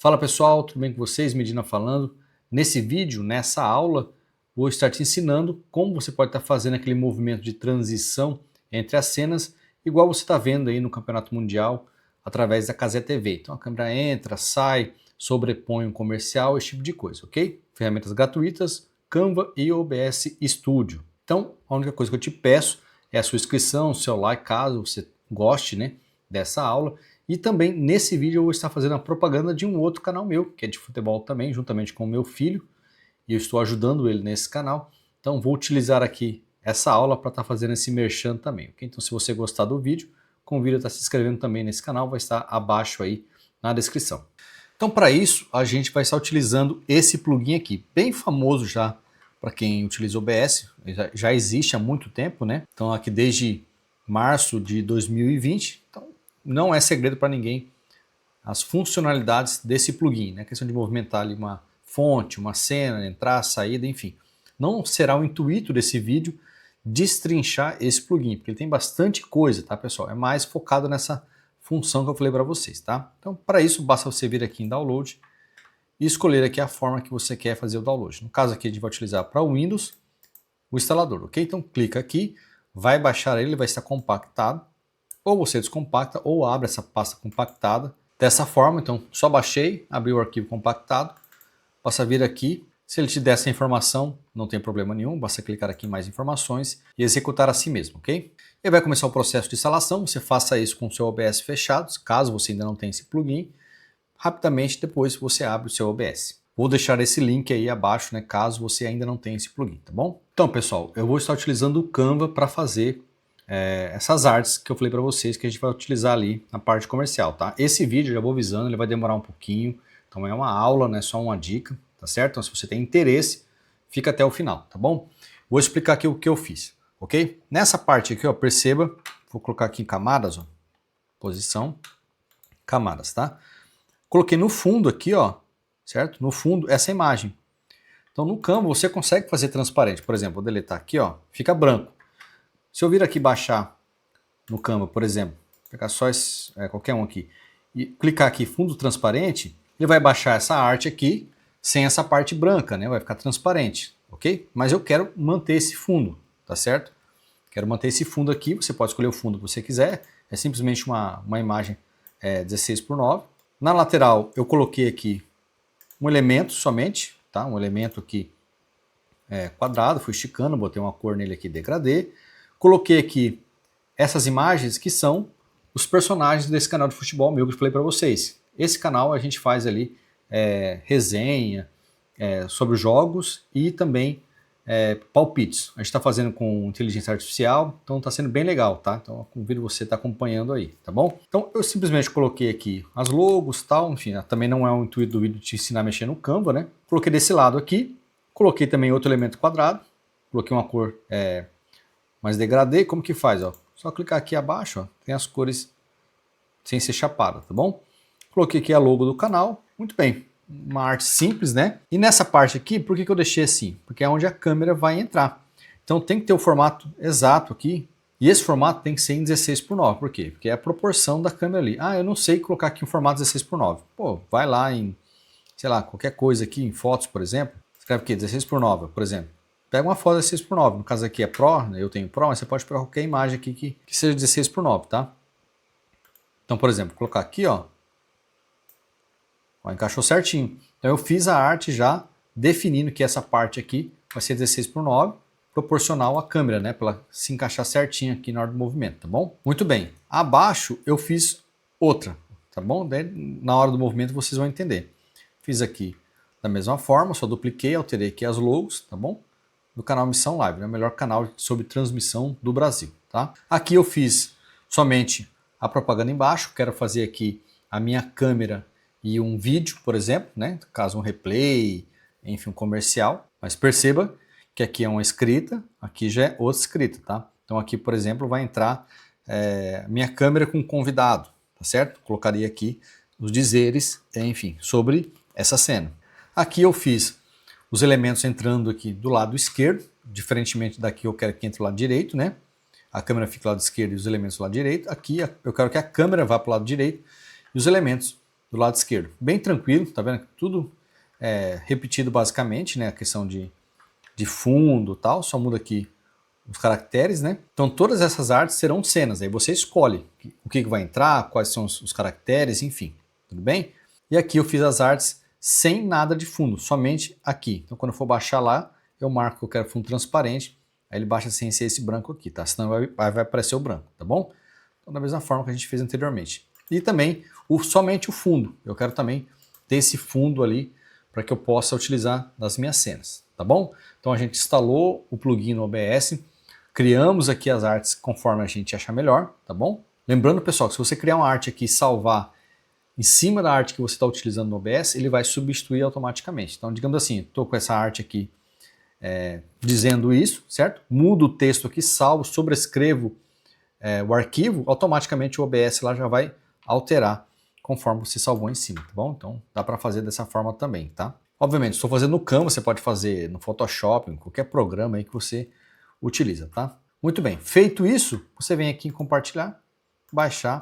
Fala pessoal, tudo bem com vocês? Medina falando. Nesse vídeo, nessa aula, vou estar te ensinando como você pode estar fazendo aquele movimento de transição entre as cenas, igual você está vendo aí no Campeonato Mundial, através da Cazé TV. Então a câmera entra, sai, sobrepõe um comercial, esse tipo de coisa, ok? Ferramentas gratuitas, Canva e OBS Studio. Então, a única coisa que eu te peço é a sua inscrição, seu like, caso você goste, né, dessa aula. E também nesse vídeo eu vou estar fazendo a propaganda de um outro canal meu, que é de futebol também, juntamente com o meu filho. E eu estou ajudando ele nesse canal. Então vou utilizar aqui essa aula para estar fazendo esse merchan também, ok? Então se você gostar do vídeo, convido a estar se inscrevendo também nesse canal, vai estar abaixo aí na descrição. Então para isso a gente vai estar utilizando esse plugin aqui, bem famoso já para quem utiliza OBS, já existe há muito tempo, né? Então aqui desde março de 2020, então não é segredo para ninguém as funcionalidades desse plugin, né? A questão de movimentar ali uma fonte, uma cena, entrar, saída, enfim. Não será o intuito desse vídeo destrinchar esse plugin, porque ele tem bastante coisa, tá pessoal? É mais focado nessa função que eu falei para vocês, tá? Então para isso basta você vir aqui em Download e escolher aqui a forma que você quer fazer o download. No caso aqui a gente vai utilizar para o Windows o instalador, ok? Então clica aqui, vai baixar ele vai estar compactado, ou você descompacta ou abre essa pasta compactada dessa forma. Então só baixei, abri o arquivo compactado, basta vir aqui, se ele te der essa informação não tem problema nenhum, basta clicar aqui em mais informações e executar assim mesmo, ok? E vai começar o processo de instalação, você faça isso com o seu OBS fechado, caso você ainda não tenha esse plugin, rapidamente depois você abre o seu OBS. Vou deixar esse link aí abaixo, né, caso você ainda não tenha esse plugin, tá bom? Então pessoal, eu vou estar utilizando o Canva para fazer essas artes que eu falei para vocês que a gente vai utilizar ali na parte comercial, tá? Esse vídeo, já vou avisando, ele vai demorar um pouquinho, então é uma aula, não é só uma dica, tá certo? Então se você tem interesse, fica até o final, tá bom? Vou explicar aqui o que eu fiz, ok? Nessa parte aqui, ó, perceba, vou colocar aqui em camadas, ó, posição, camadas, tá? Coloquei no fundo aqui, ó, certo? No fundo, essa imagem. Então no Canva você consegue fazer transparente, por exemplo, vou deletar aqui, ó, fica branco. Se eu vir aqui baixar no Canva, por exemplo, pegar só esse, qualquer um aqui, e clicar aqui fundo transparente, ele vai baixar essa arte aqui, sem essa parte branca, né? Vai ficar transparente, ok? Mas eu quero manter esse fundo, tá certo? Quero manter esse fundo aqui, você pode escolher o fundo que você quiser, é simplesmente uma imagem 16:9. Na lateral eu coloquei aqui um elemento somente, tá? Um elemento aqui quadrado, fui esticando, botei uma cor nele aqui, degradê. Coloquei aqui essas imagens que são os personagens desse canal de futebol meu que eu falei para vocês. Esse canal a gente faz ali resenha sobre jogos e também palpites. A gente está fazendo com inteligência artificial, então está sendo bem legal, tá? Então eu convido você a estar acompanhando aí, tá bom? Então eu simplesmente coloquei aqui as logos, tal, enfim, também não é o intuito do vídeo te ensinar a mexer no Canva, né? Coloquei desse lado aqui, coloquei também outro elemento quadrado, coloquei uma cor mais degradê, como que faz, ó? Só clicar aqui abaixo, ó, tem as cores sem ser chapada, tá bom? Coloquei aqui a logo do canal, muito bem, uma arte simples, né? E nessa parte aqui, por que eu deixei assim? Porque é onde a câmera vai entrar. Então tem que ter o formato exato aqui, e esse formato tem que ser em 16:9, por quê? Porque é a proporção da câmera ali. Ah, eu não sei colocar aqui um formato 16:9. Pô, vai lá em, sei lá, qualquer coisa aqui, em fotos, por exemplo, escreve aqui 16:9, por exemplo. Pega uma foto 16:9, no caso aqui é Pro, né? Eu tenho Pro, mas você pode pegar qualquer imagem aqui que seja 16:9, tá? Então, por exemplo, vou colocar aqui, ó, encaixou certinho. Então eu fiz a arte já definindo que essa parte aqui vai ser 16:9, proporcional à câmera, né? Para ela se encaixar certinho aqui na hora do movimento, tá bom? Muito bem. Abaixo eu fiz outra, tá bom? Daí, na hora do movimento vocês vão entender. Fiz aqui da mesma forma, só dupliquei, alterei aqui as logos, tá bom? Do canal Missão Live, né? O melhor canal sobre transmissão do Brasil, tá? Aqui eu fiz somente a propaganda embaixo, quero fazer aqui a minha câmera e um vídeo, por exemplo, né? Caso um replay, enfim, um comercial. Mas perceba que aqui é uma escrita, aqui já é outra escrita, tá? Então aqui, por exemplo, vai entrar minha câmera com convidado, tá certo? Colocaria aqui os dizeres, enfim, sobre essa cena. Aqui eu fiz os elementos entrando aqui do lado esquerdo, diferentemente daqui eu quero que entre do lado direito, né? A câmera fica do lado esquerdo e os elementos do lado direito. Aqui eu quero que a câmera vá para o lado direito e os elementos do lado esquerdo. Bem tranquilo, tá vendo? Tudo repetido basicamente, né? A questão de fundo e tal, só muda aqui os caracteres, né? Então todas essas artes serão cenas, aí você escolhe o que vai entrar, quais são os caracteres, enfim, tudo bem? E aqui eu fiz as artes sem nada de fundo, somente aqui. Então quando eu for baixar lá, eu marco que eu quero fundo transparente, aí ele baixa sem ser esse branco aqui, tá? Senão vai aparecer o branco, tá bom? Então da mesma forma que a gente fez anteriormente. E também somente o fundo, eu quero também ter esse fundo ali para que eu possa utilizar nas minhas cenas, tá bom? Então a gente instalou o plugin no OBS, criamos aqui as artes conforme a gente achar melhor, tá bom? Lembrando, pessoal, que se você criar uma arte aqui e salvar em cima da arte que você está utilizando no OBS, ele vai substituir automaticamente. Então, digamos assim, estou com essa arte aqui dizendo isso, certo? Mudo o texto aqui, salvo, sobrescrevo o arquivo, automaticamente o OBS lá já vai alterar conforme você salvou em cima, tá bom? Então, dá para fazer dessa forma também, tá? Obviamente, estou fazendo no Canva, você pode fazer no Photoshop, em qualquer programa aí que você utiliza, tá? Muito bem, feito isso, você vem aqui em compartilhar, baixar,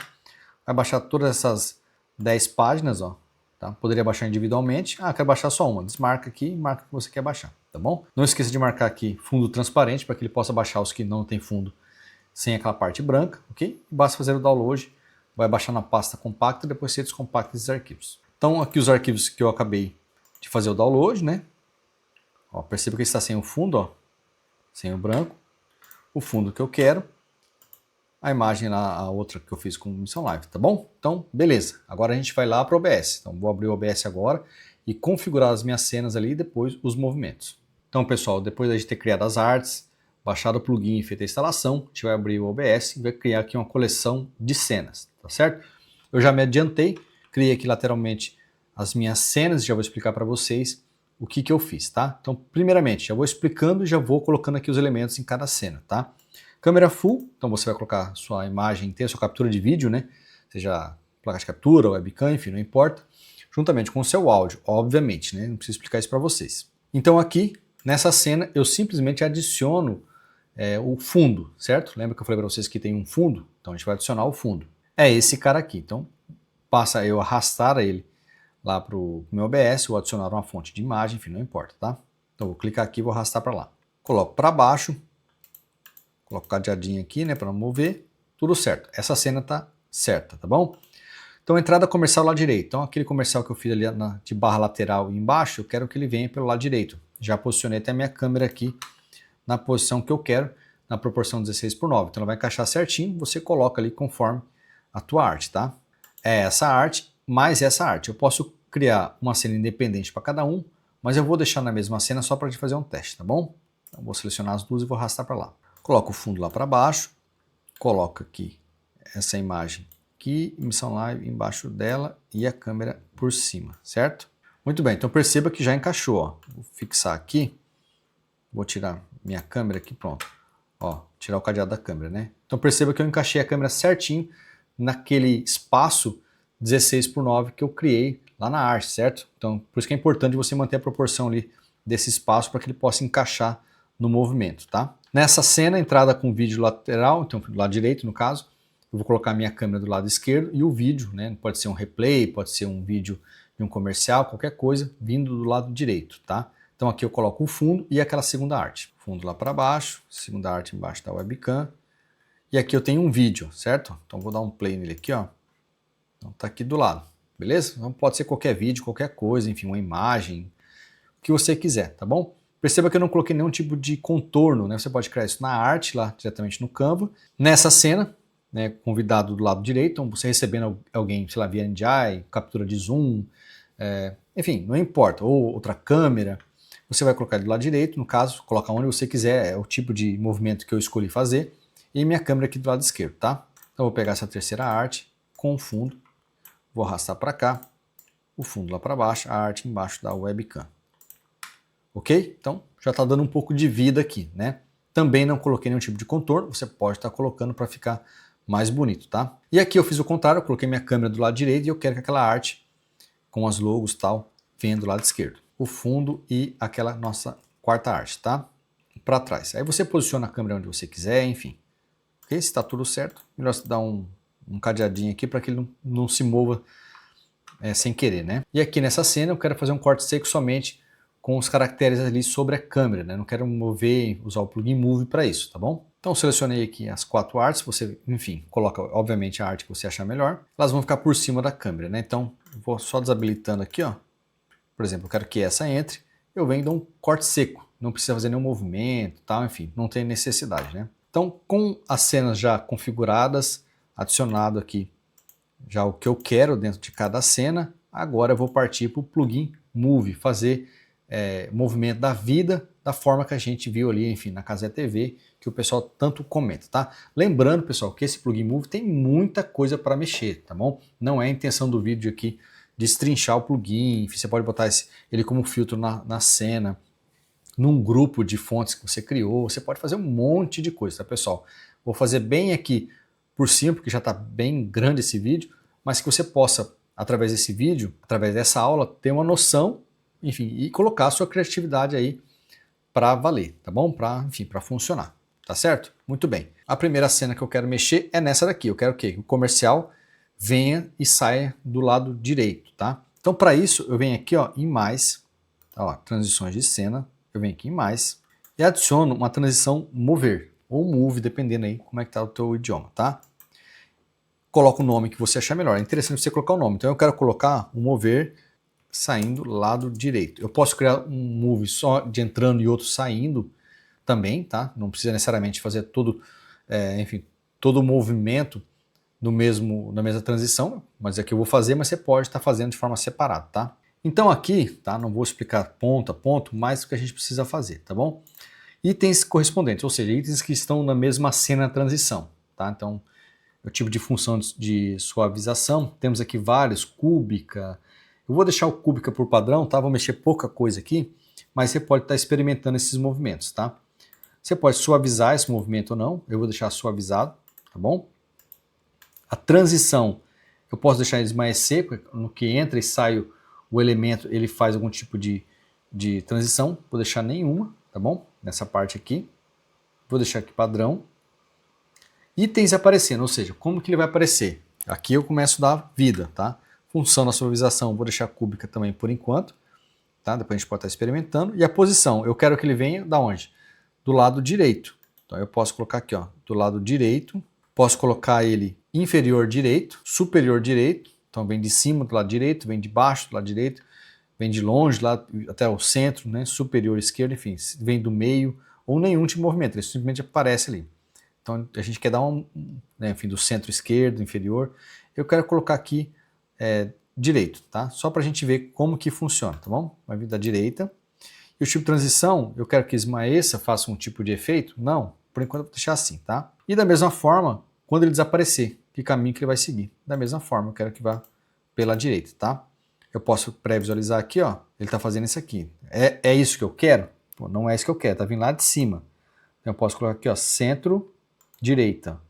vai baixar todas essas 10 páginas, ó, tá? Poderia baixar individualmente, quero baixar só uma, desmarca aqui e marca o que você quer baixar, tá bom? Não esqueça de marcar aqui fundo transparente, para que ele possa baixar os que não tem fundo sem aquela parte branca, ok? Basta fazer o download, vai baixar na pasta compacta e depois você descompacta esses arquivos. Então aqui os arquivos que eu acabei de fazer o download, né? Ó, perceba que ele está sem o fundo, ó, sem o branco, o fundo que eu quero, a imagem lá, a outra que eu fiz com Missão Live, tá bom? Então, beleza. Agora a gente vai lá para o OBS. Então, vou abrir o OBS agora e configurar as minhas cenas ali e depois os movimentos. Então, pessoal, depois de ter criado as artes, baixado o plugin e feito a instalação, a gente vai abrir o OBS e vai criar aqui uma coleção de cenas, tá certo? Eu já me adiantei, criei aqui lateralmente as minhas cenas e já vou explicar para vocês o que eu fiz, tá? Então, primeiramente, já vou explicando e já vou colocando aqui os elementos em cada cena, tá? Câmera full, então você vai colocar sua imagem inteira, sua captura de vídeo, né? Seja placa de captura, webcam, enfim, não importa. Juntamente com o seu áudio, obviamente, né? Não preciso explicar isso para vocês. Então aqui, nessa cena, eu simplesmente adiciono o fundo, certo? Lembra que eu falei para vocês que tem um fundo? Então a gente vai adicionar o fundo. É esse cara aqui. Então, passa eu arrastar ele lá para o meu OBS ou adicionar uma fonte de imagem, enfim, não importa, tá? Então vou clicar aqui e vou arrastar para lá. Coloco para baixo. Coloco o cadeadinho aqui, né, para mover, tudo certo. Essa cena tá certa, tá bom? Então, entrada comercial lado direito. Então, aquele comercial que eu fiz ali de barra lateral e embaixo, eu quero que ele venha pelo lado direito. Já posicionei até a minha câmera aqui na posição que eu quero, na proporção 16:9. Então, ela vai encaixar certinho, você coloca ali conforme a tua arte, tá? É essa arte, mais essa arte. Eu posso criar uma cena independente para cada um, mas eu vou deixar na mesma cena só para a gente fazer um teste, tá bom? Então, vou selecionar as duas e vou arrastar para lá. Coloco o fundo lá para baixo, coloco aqui essa imagem aqui, Missão Live embaixo dela e a câmera por cima, certo? Muito bem, então perceba que já encaixou, ó. Vou fixar aqui, vou tirar minha câmera aqui, pronto. Ó, tirar o cadeado da câmera, né? Então perceba que eu encaixei a câmera certinho naquele espaço 16:9 que eu criei lá na arte, certo? Então por isso que é importante você manter a proporção ali desse espaço para que ele possa encaixar no movimento, tá? Nessa cena, entrada com vídeo lateral, então do lado direito no caso, eu vou colocar a minha câmera do lado esquerdo e o vídeo, né? Pode ser um replay, pode ser um vídeo de um comercial, qualquer coisa, vindo do lado direito, tá? Então aqui eu coloco o fundo e aquela segunda arte. Fundo lá para baixo, segunda arte embaixo da webcam. E aqui eu tenho um vídeo, certo? Então vou dar um play nele aqui, ó. Então tá aqui do lado, beleza? Então pode ser qualquer vídeo, qualquer coisa, enfim, uma imagem, o que você quiser, tá bom? Perceba que eu não coloquei nenhum tipo de contorno, né? Você pode criar isso na arte, lá diretamente no Canva. Nessa cena, né, convidado do lado direito, então você recebendo alguém, sei lá, via NDI, captura de zoom, enfim, não importa, ou outra câmera, você vai colocar do lado direito, no caso, coloca onde você quiser, é o tipo de movimento que eu escolhi fazer, e minha câmera aqui do lado esquerdo, tá? Então eu vou pegar essa terceira arte com o fundo, vou arrastar para cá, o fundo lá para baixo, a arte embaixo da webcam. Ok? Então, já está dando um pouco de vida aqui, né? Também não coloquei nenhum tipo de contorno, você pode estar colocando para ficar mais bonito, tá? E aqui eu fiz o contrário, eu coloquei minha câmera do lado direito e eu quero que aquela arte, com as logos e tal, venha do lado esquerdo. O fundo e aquela nossa quarta arte, tá? Para trás. Aí você posiciona a câmera onde você quiser, enfim. Ok? Se está tudo certo, melhor você dar um cadeadinho aqui para que ele não se mova sem querer, né? E aqui nessa cena eu quero fazer um corte seco somente com os caracteres ali sobre a câmera, né? Não quero mover, usar o plugin Move para isso, tá bom? Então selecionei aqui as 4 artes, você, enfim, coloca obviamente a arte que você achar melhor. Elas vão ficar por cima da câmera, né? Então vou só desabilitando aqui, ó. Por exemplo, eu quero que essa entre, eu venho e dou um corte seco. Não precisa fazer nenhum movimento, tal, enfim, não tem necessidade, né? Então, com as cenas já configuradas, adicionado aqui já o que eu quero dentro de cada cena, agora eu vou partir para o plugin Move, fazer movimento da vida da forma que a gente viu ali, enfim, na Cazé TV, que o pessoal tanto comenta, tá? Lembrando, pessoal, que esse plugin Move tem muita coisa para mexer, tá bom? Não é a intenção do vídeo aqui destrinchar o plugin, enfim, você pode botar ele como filtro na cena, num grupo de fontes que você criou, você pode fazer um monte de coisa, tá, pessoal? Vou fazer bem aqui por cima, porque já está bem grande esse vídeo, mas que você possa, através desse vídeo, através dessa aula, ter uma noção, enfim, e colocar a sua criatividade aí para valer, tá bom? Para, enfim, para funcionar, tá certo? Muito bem. A primeira cena que eu quero mexer é nessa daqui. Eu quero o quê? Que o comercial venha e saia do lado direito, tá? Então, para isso, eu venho aqui, ó, em mais, ó, transições de cena, eu venho aqui em mais e adiciono uma transição mover ou move, dependendo aí como é que tá o teu idioma, tá? Coloca o nome que você achar melhor. É interessante você colocar o nome. Então eu quero colocar o mover saindo lado direito. Eu posso criar um move só de entrando e outro saindo também, tá? Não precisa necessariamente fazer todo, enfim, todo o movimento na mesma transição, mas aqui eu vou fazer, mas você pode estar fazendo de forma separada, tá? Então aqui, tá? Não vou explicar ponto a ponto, mas o que a gente precisa fazer, tá bom? Itens correspondentes, ou seja, itens que estão na mesma cena na transição, tá? Então, o tipo de função de suavização, temos aqui vários, cúbica. Eu vou deixar o cúbica por padrão, tá? Vou mexer pouca coisa aqui, mas você pode estar experimentando esses movimentos, tá? Você pode suavizar esse movimento ou não, eu vou deixar suavizado, tá bom? A transição, eu posso deixar ele mais seco, no que entra e sai o elemento, ele faz algum tipo de transição, vou deixar nenhuma, tá bom? Nessa parte aqui, vou deixar aqui padrão. Itens aparecendo, ou seja, como que ele vai aparecer? Aqui eu começo a dar vida, tá? Função da suavização, vou deixar cúbica também por enquanto, tá? Depois a gente pode estar experimentando. E a posição, eu quero que ele venha da onde? Do lado direito. Então eu posso colocar aqui, ó, do lado direito. Posso colocar ele inferior direito, superior direito. Então vem de cima do lado direito, vem de baixo do lado direito, vem de longe lá até o centro, né? Superior esquerdo, enfim, vem do meio ou nenhum tipo de movimento, ele simplesmente aparece ali. Então a gente quer dar né, enfim, do centro esquerdo, inferior. Eu quero colocar aqui direito, tá? Só para a gente ver como que funciona, tá bom? Vai vir da direita. E o tipo de transição, eu quero que esmaeça, faça um tipo de efeito? Não, por enquanto eu vou deixar assim, tá? E da mesma forma, quando ele desaparecer, que caminho que ele vai seguir? Da mesma forma, eu quero que vá pela direita, tá? Eu posso pré-visualizar aqui, ó, ele está fazendo isso aqui. É isso que eu quero? Pô, não é isso que eu quero, tá vindo lá de cima. Eu posso colocar aqui, ó, centro-direita.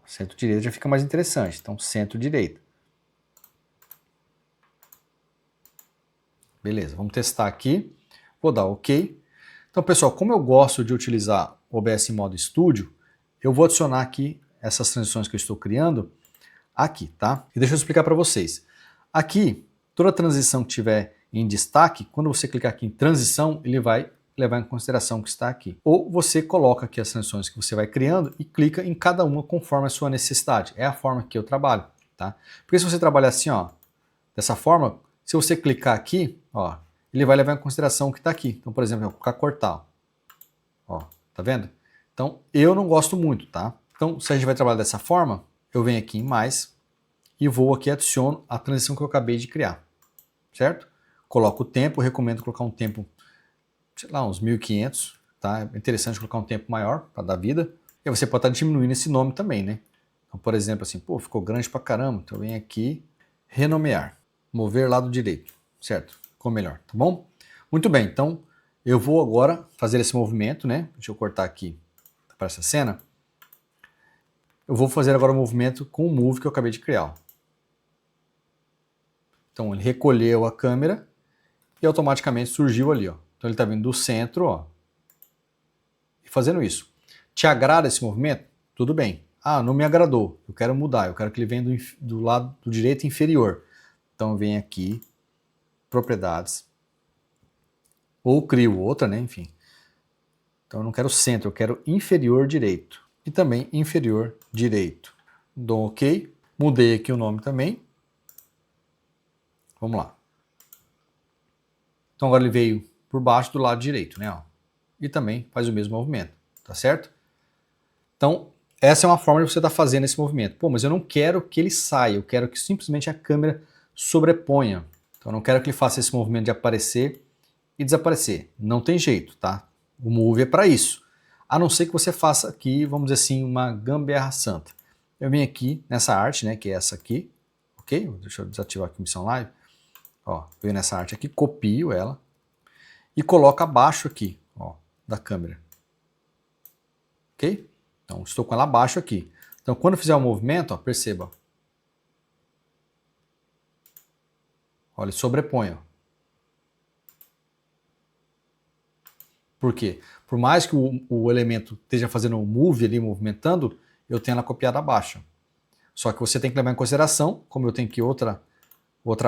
Centro-direita já fica mais interessante, então centro-direita. Beleza, vamos testar aqui. Vou dar OK. Então, pessoal, como eu gosto de utilizar o OBS em modo estúdio, eu vou adicionar aqui essas transições que eu estou criando aqui, tá? E deixa eu explicar para vocês. Aqui, toda transição que tiver em destaque, quando você clicar aqui em transição, ele vai levar em consideração o que está aqui. Ou você coloca aqui as transições que você vai criando e clica em cada uma conforme a sua necessidade. É a forma que eu trabalho, tá? Porque se você trabalhar assim, ó, dessa forma, se você clicar aqui, ó, ele vai levar em consideração o que está aqui. Então, por exemplo, eu vou colocar cortar. Ó, tá vendo? Então, eu não gosto muito, tá? Então, se a gente vai trabalhar dessa forma, eu venho aqui em mais e vou aqui adiciono a transição que eu acabei de criar, certo? Coloco o tempo, recomendo colocar um tempo, sei lá, uns 1500, tá? É interessante colocar um tempo maior para dar vida. E você pode estar diminuindo esse nome também, né? Então, por exemplo, assim, pô, ficou grande pra caramba. Então, eu venho aqui, renomear, mover lado direito, certo? Ficou melhor, tá bom? Muito bem, então eu vou agora fazer esse movimento, né? Deixa eu cortar aqui para essa cena. Eu vou fazer agora o movimento com o move que eu acabei de criar. Então ele recolheu a câmera e automaticamente surgiu ali, ó. Então ele está vindo do centro, ó, e fazendo isso. Te agrada esse movimento? Tudo bem. Ah, não me agradou, eu quero mudar, eu quero que ele venha do lado do direito inferior. Então eu venho aqui, propriedades, ou crio outra, né, enfim. Então eu não quero centro, eu quero inferior direito. E também inferior direito. Dou OK, mudei aqui o nome também. Vamos lá. Então agora ele veio por baixo do lado direito, né, ó. E também faz o mesmo movimento, tá certo? Então, essa é uma forma de você estar fazendo esse movimento. Pô, mas eu não quero que ele saia, eu quero que simplesmente a câmera sobreponha. Então eu não quero que ele faça esse movimento de aparecer e desaparecer. Não tem jeito, tá? O Move é para isso. A não ser que você faça aqui, vamos dizer assim, uma gambiarra santa. Eu venho aqui nessa arte, né, que é essa aqui, ok? Deixa eu desativar aqui a Missão Live. Ó, venho nessa arte aqui, copio ela e coloco abaixo aqui, ó, da câmera. Ok? Então, estou com ela abaixo aqui. Então, quando eu fizer o movimento, ó, perceba. Olha, ele sobrepõe. Ó. Por quê? Por mais que o elemento esteja fazendo um move ali, movimentando, eu tenho ela copiada abaixo. Só que você tem que levar em consideração, como eu tenho aqui outra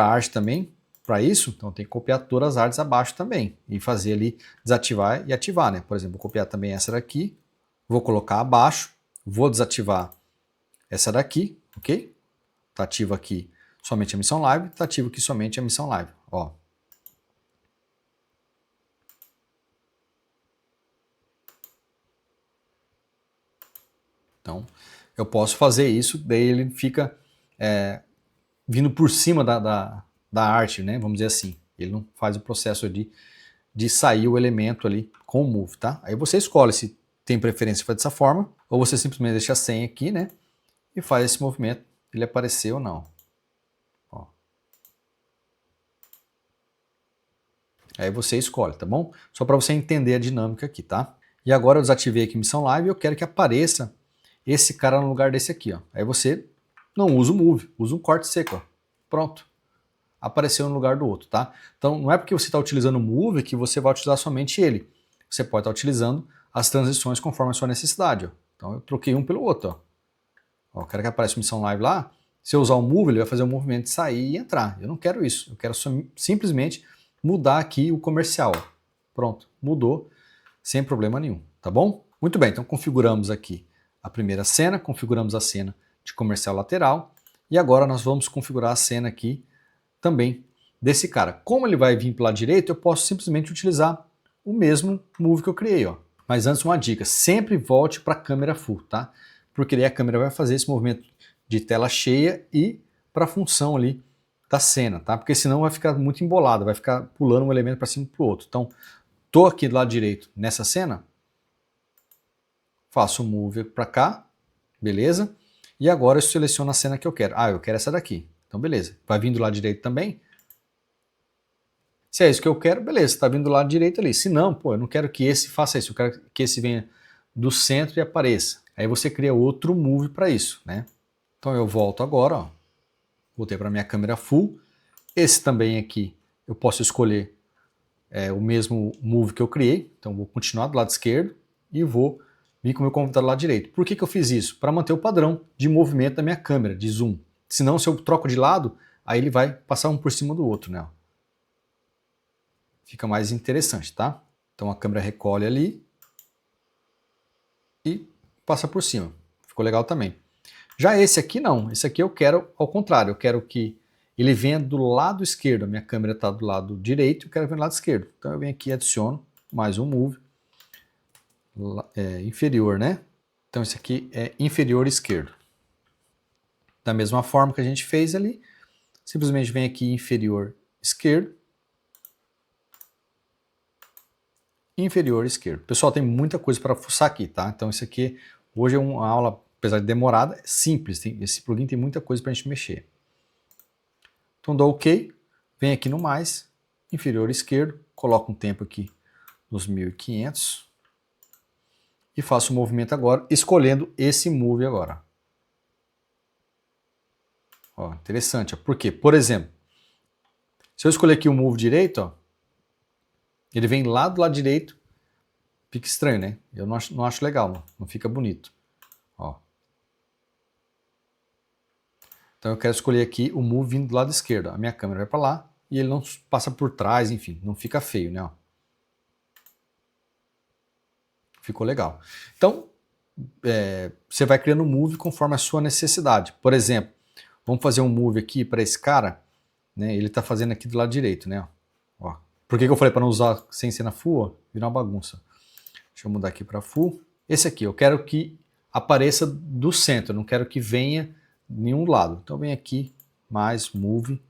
arte também para isso, então eu tenho que copiar todas as artes abaixo também e fazer ali desativar e ativar, né? Por exemplo, vou copiar também essa daqui, vou colocar abaixo, vou desativar essa daqui, ok? Tá ativo aqui somente a missão live, tá ativo aqui somente a missão live, ó. Então, eu posso fazer isso, daí ele fica vindo por cima da arte, né? Vamos dizer assim. Ele não faz o processo de sair o elemento ali com o move, tá? Aí você escolhe se tem preferência para dessa forma, ou você simplesmente deixa sem aqui, né? E faz esse movimento, ele aparecer ou não. Ó. Aí você escolhe, tá bom? Só para você entender a dinâmica aqui, tá? E agora eu desativei aqui missão live e eu quero que apareça esse cara no lugar desse aqui, ó. Aí você não usa o move, usa um corte seco, ó. Pronto. Apareceu no lugar do outro, tá? Então não é porque você está utilizando o move que você vai utilizar somente ele. Você pode estar utilizando as transições conforme a sua necessidade, ó. Então eu troquei um pelo outro, ó. Eu quero que apareça missão live lá. Se eu usar o move, ele vai fazer o movimento de sair e entrar. Eu não quero isso. Eu quero simplesmente mudar aqui o comercial. Pronto, mudou sem problema nenhum, tá bom? Muito bem, então configuramos aqui a primeira cena, configuramos a cena de comercial lateral e agora nós vamos configurar a cena aqui também desse cara. Como ele vai vir para o lado direito, eu posso simplesmente utilizar o mesmo move que eu criei, ó. Mas antes uma dica, sempre volte para a câmera full, tá? Porque daí a câmera vai fazer esse movimento de tela cheia e para a função ali da cena, tá? Porque senão vai ficar muito embolado, vai ficar pulando um elemento para cima e para o outro. Então, tô aqui do lado direito nessa cena, faço o move para cá, beleza? E agora eu seleciono a cena que eu quero. Ah, eu quero essa daqui. Então, beleza. Vai vir do lado direito também. Se é isso que eu quero, beleza, está vindo do lado direito ali. Se não, pô, eu não quero que esse faça isso, eu quero que esse venha do centro e apareça. Aí você cria outro move para isso, né? Então eu volto agora, ó. Voltei para minha câmera full. Esse também aqui eu posso escolher o mesmo move que eu criei. Então vou continuar do lado esquerdo e vou vir com o meu computador do lado direito. Por que eu fiz isso? Para manter o padrão de movimento da minha câmera, de zoom. Senão, se eu troco de lado, aí ele vai passar um por cima do outro, né? Fica mais interessante, tá? Então a câmera recolhe ali e passa por cima. Ficou legal também. Já esse aqui não, esse aqui eu quero ao contrário, eu quero que ele venha do lado esquerdo, a minha câmera está do lado direito, eu quero ver do lado esquerdo. Então eu venho aqui e adiciono mais um move, inferior, né? Então esse aqui é inferior esquerdo. Da mesma forma que a gente fez ali, simplesmente vem aqui inferior esquerdo, inferior esquerdo. Pessoal, tem muita coisa para fuçar aqui, tá? Então isso aqui hoje é uma aula, apesar de demorada, é simples. Esse plugin tem muita coisa para a gente mexer. Então dou OK, vem aqui no mais, inferior esquerdo, coloco um tempo aqui nos 1500 e faço o movimento agora, escolhendo esse move agora. Ó, interessante, ó. Por quê? Por exemplo, se eu escolher aqui o move direito, ó, ele vem lá do lado direito, fica estranho, né? Eu não acho legal, não fica bonito. Ó. Então eu quero escolher aqui o Move vindo do lado esquerdo. A minha câmera vai para lá e ele não passa por trás, enfim, não fica feio, né? Ó. Ficou legal. Então, você vai criando um Move conforme a sua necessidade. Por exemplo, vamos fazer um Move aqui para esse cara, né? Ele está fazendo aqui do lado direito, né? Ó. Por que eu falei para não usar sem ser na Full? Ó, virar uma bagunça. Deixa eu mudar aqui para Full. Esse aqui, eu quero que apareça do centro, não quero que venha de nenhum lado. Então vem aqui, mais Move,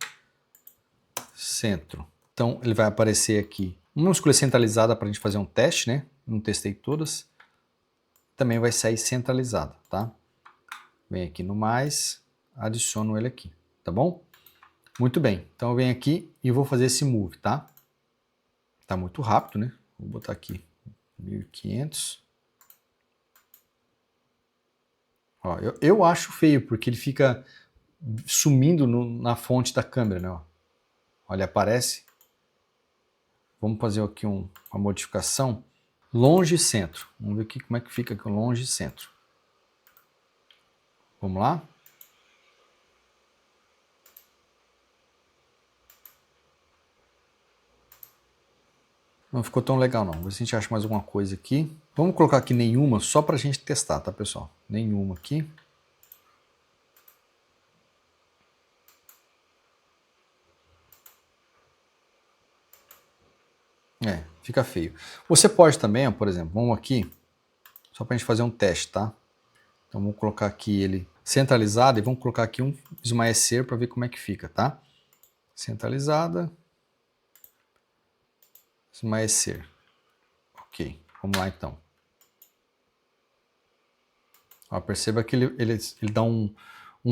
centro. Então ele vai aparecer aqui. Vamos escolher centralizada para a gente fazer um teste, né? Não testei todas. Também vai sair centralizada, tá? Vem aqui no mais, adiciono ele aqui, tá bom? Muito bem, então eu venho aqui e vou fazer esse Move, tá? Tá muito rápido, né? Vou botar aqui 1500. Ó, eu acho feio, porque ele fica sumindo na fonte da câmera, né? Ó. Olha, aparece. Vamos fazer aqui uma modificação. Longe centro. Vamos ver aqui como é que fica aqui o longe centro. Vamos lá? Não ficou tão legal não. Vamos ver se a gente acha mais alguma coisa aqui. Vamos colocar aqui nenhuma só pra gente testar, tá, pessoal? Nenhuma aqui. Fica feio. Você pode também, ó, por exemplo, vamos aqui, só pra gente fazer um teste, tá? Então vamos colocar aqui ele centralizado e vamos colocar aqui um esmaecer para ver como é que fica, tá? Centralizada. Esmaecer. Ok, vamos lá então. Ó, perceba que ele dá um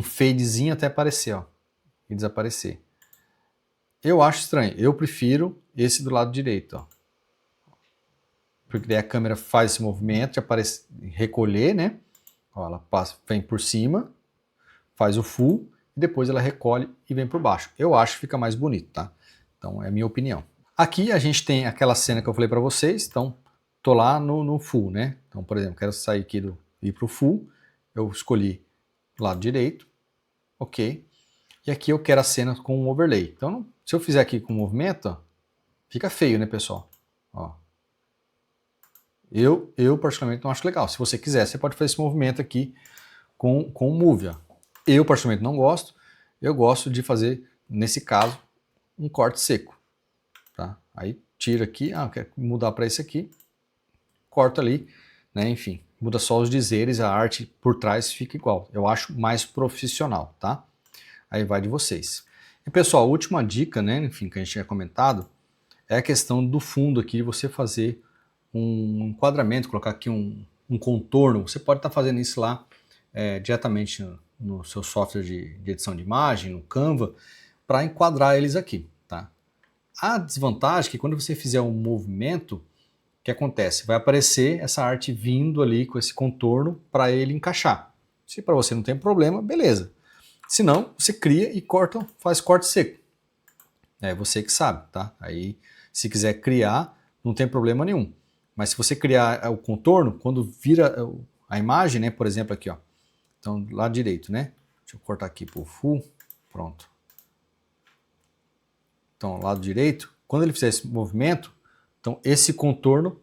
fadezinho até aparecer, ó, e desaparecer. Eu acho estranho, eu prefiro esse do lado direito, ó. Porque daí a câmera faz esse movimento de aparecer, recolher, né? Ó, ela passa, vem por cima, faz o full, e depois ela recolhe e vem por baixo. Eu acho que fica mais bonito, tá? Então é a minha opinião. Aqui a gente tem aquela cena que eu falei para vocês, então tô lá no full, né? Então, por exemplo, quero sair aqui e ir pro full, eu escolhi o lado direito, ok. E aqui eu quero a cena com um overlay. Então, se eu fizer aqui com movimento, ó, fica feio, né, pessoal? Ó. Eu particularmente não acho legal. Se você quiser, você pode fazer esse movimento aqui com o Move. Ó. Eu particularmente não gosto. Eu gosto de fazer, nesse caso, um corte seco. Tá? Aí tira aqui, quero mudar para esse aqui, corta ali, né? Enfim, muda só os dizeres, a arte por trás fica igual. Eu acho mais profissional, tá? Aí vai de vocês. E pessoal, a última dica, né? Enfim, que a gente tinha comentado, é a questão do fundo aqui, de você fazer um enquadramento, colocar aqui um contorno. Você pode estar fazendo isso lá diretamente no seu software de edição de imagem, no Canva, para enquadrar eles aqui, tá? A desvantagem é que quando você fizer um movimento, o que acontece? Vai aparecer essa arte vindo ali com esse contorno para ele encaixar. Se para você não tem problema, beleza. Se não, você cria e corta, faz corte seco. É você que sabe, tá? Aí, se quiser criar, não tem problema nenhum. Mas se você criar o contorno, quando vira a imagem, né? Por exemplo, aqui, ó. Então, lado direito, né? Deixa eu cortar aqui pro full. Pronto. Então, lado direito, quando ele fizer esse movimento, então esse contorno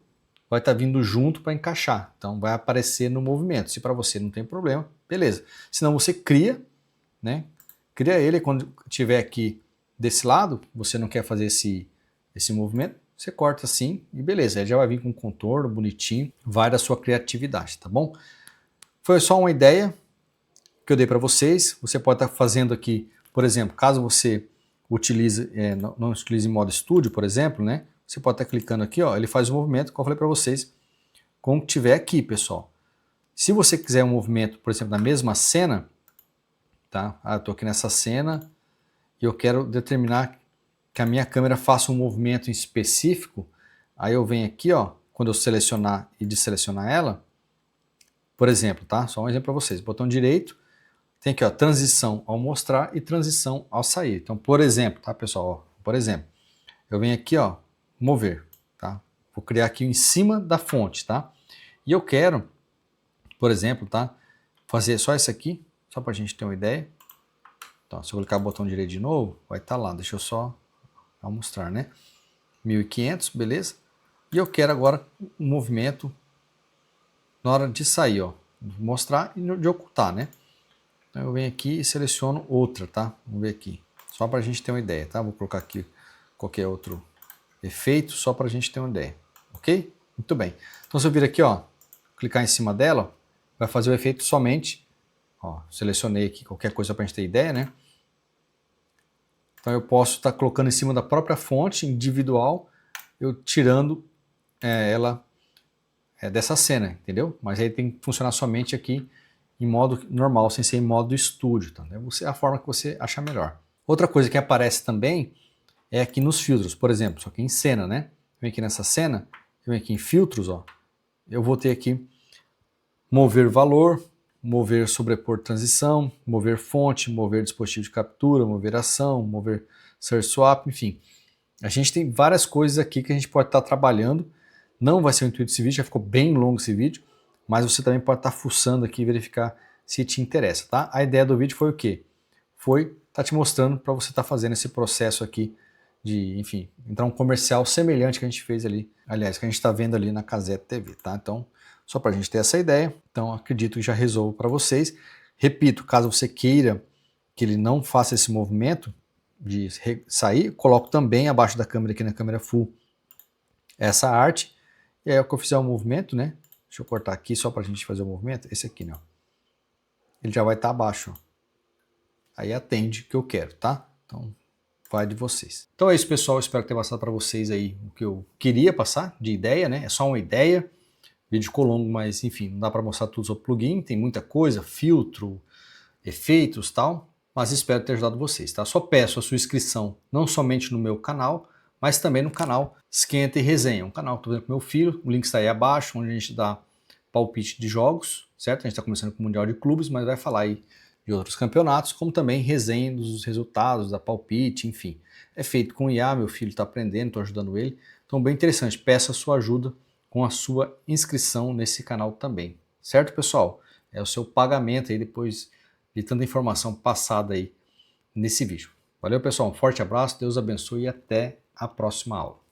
vai estar vindo junto para encaixar. Então, vai aparecer no movimento. Se para você não tem problema, beleza. Senão você cria, né? Cria ele, quando tiver aqui desse lado, você não quer fazer esse movimento, você corta assim e beleza. Ele já vai vir com um contorno bonitinho, vai da sua criatividade, tá bom? Foi só uma ideia que eu dei para vocês. Você pode estar fazendo aqui, por exemplo, caso você utilize, não utilize em modo estúdio, por exemplo, né? Você pode estar clicando aqui, ó, ele faz o movimento, como eu falei para vocês, como tiver aqui, pessoal. Se você quiser um movimento, por exemplo, na mesma cena, tá? Eu estou aqui nessa cena e eu quero determinar que a minha câmera faça um movimento em específico, aí eu venho aqui, ó, quando eu selecionar e desselecionar ela, por exemplo, tá? Só um exemplo para vocês, botão direito, tem aqui, ó, transição ao mostrar e transição ao sair. Então, por exemplo, tá, pessoal? Ó, por exemplo, eu venho aqui, ó, mover, tá? Vou criar aqui em cima da fonte, tá? E eu quero, por exemplo, tá? Fazer só isso aqui, só para a gente ter uma ideia. Então, se eu clicar no botão direito de novo, vai estar lá. Deixa eu só mostrar, né? 1500, beleza? E eu quero agora um movimento na hora de sair, ó. Mostrar e de ocultar, né? Então eu venho aqui e seleciono outra, tá? Vamos ver aqui. Só para a gente ter uma ideia, tá? Vou colocar aqui qualquer outro efeito, só para a gente ter uma ideia. Ok? Muito bem. Então se eu vir aqui, ó, clicar em cima dela, vai fazer o efeito somente. Ó, selecionei aqui qualquer coisa para a gente ter ideia, né? Então eu posso estar colocando em cima da própria fonte individual, eu tirando ela dessa cena, entendeu? Mas aí tem que funcionar somente aqui em modo normal, sem ser em modo estúdio, tá? É a forma que você achar melhor. Outra coisa que aparece também é aqui nos filtros, por exemplo, só que em cena, né? Vem aqui nessa cena, vem aqui em filtros, ó. Eu vou ter aqui mover valor, mover sobrepor transição, mover fonte, mover dispositivo de captura, mover ação, mover search swap, enfim. A gente tem várias coisas aqui que a gente pode estar trabalhando. Não vai ser o intuito desse vídeo, já ficou bem longo esse vídeo, mas você também pode estar fuçando aqui e verificar se te interessa, tá? A ideia do vídeo foi o quê? Foi estar te mostrando para você estar fazendo esse processo aqui de, enfim, entrar um comercial semelhante que a gente fez ali, aliás, que a gente está vendo ali na Caseta TV, tá? Então, só para a gente ter essa ideia, então acredito que já resolvo para vocês. Repito, caso você queira que ele não faça esse movimento de sair, coloco também abaixo da câmera, aqui na câmera full, essa arte, e aí, ao que eu fizer o movimento, né? Deixa eu cortar aqui só para a gente fazer o movimento. Esse aqui, né? Ele já vai estar abaixo. Aí atende o que eu quero, tá? Então, vai de vocês. Então é isso, pessoal. Espero ter passado para vocês aí o que eu queria passar de ideia, né? É só uma ideia. O vídeo ficou longo, mas enfim, não dá para mostrar tudo sobre o plugin. Tem muita coisa, filtro, efeitos, tal. Mas espero ter ajudado vocês, tá? Só peço a sua inscrição, não somente no meu canal, mas também no canal Esquenta e Resenha, um canal que estou fazendo com meu filho, o link está aí abaixo, onde a gente dá palpite de jogos, certo? A gente está começando com o Mundial de Clubes, mas vai falar aí de outros campeonatos, como também resenha dos resultados, da palpite, enfim. É feito com IA, meu filho está aprendendo, estou ajudando ele, então bem interessante, peço a sua ajuda com a sua inscrição nesse canal também, certo, pessoal? É o seu pagamento aí depois de tanta informação passada aí nesse vídeo. Valeu, pessoal, um forte abraço, Deus abençoe e até a próxima aula.